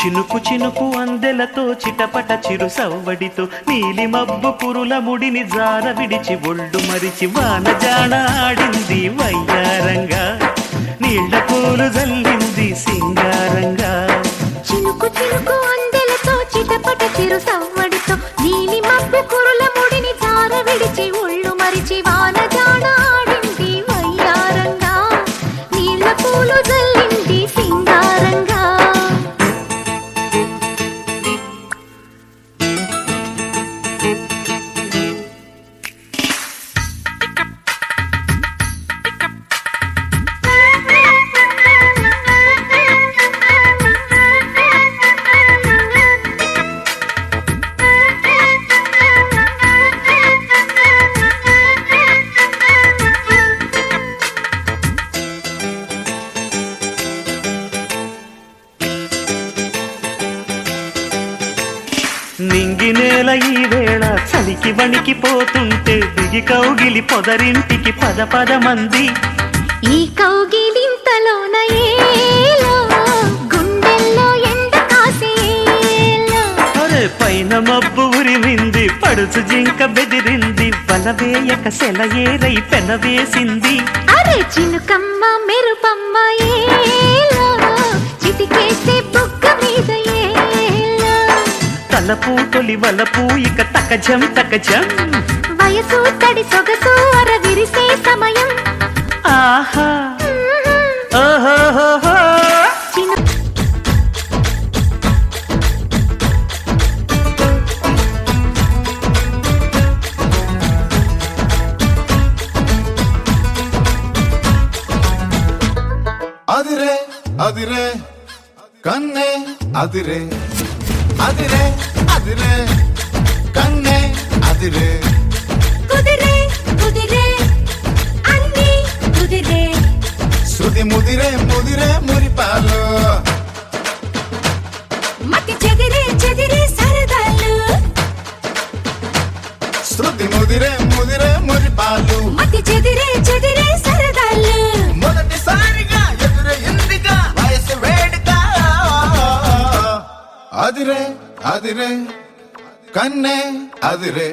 చినుకు చినుకు అందెలతో చిటపట చిరు సవ్వడితో నీలి మబ్బు కురుల ముడిని జార విడిచి ఒళ్ళు మరిచి వానజాడ ఆడింది వయ్యారంగా నీళ్ల పూలు జల్లింది సింగారంగా. చినుకు చినుకు అందెలతో చిటపట చిరు సవ్వడితో నీలి మబ్బు కురుల ముడిని జార విడిచి ఒళ్ళు మరిచి వానజాడ ఆడింది వయ్యారంగా నీళ్ల పూలు జల్లింది సింగారంగా. నింగి నేల ఈ వేళ చలికి వణికిపోతుంటే దిగి కౌగిలి పొదరింటికి పద పద మంది. ఈ కౌగిలింతలోన ఏలో గుండెల్లో ఎండ కాసేలో. అరే పైన మబ్బు ఉరిమింది పడుచు జింక బెదిరింది బలవేయక సెలయేరై పెనవేసింది. అరే చినుకమ్మ మెరుపమ్మ ఏలో చిటికేస్తే బుగ్గ మీద ఏలో. తలపూ తొలి వలపూ ఇక తకజం తకజం వయసు తడి సొగసు అర విరిసే సమయం. ఆహా ఓహోహోహో. అదిరే అదిరే కన్నే అదిరే అదిరే అదిరే కన్నే అదిరే. కుదిరే కుదిరే అన్ని కుదిరే. శృతి ముదిరే ముదిరే మురిపాలు మతి చెదిరే చెదిరే సరదాలు. శృతి ముదిరే ముదిరే మురిపాలు మతి చెదిరే చెదిరే సరదాలు. మొదటిసారిగా ఎదురే ఇందిగా వయసు వేడుక. అదిరే అదిరే కన్నే అదిరే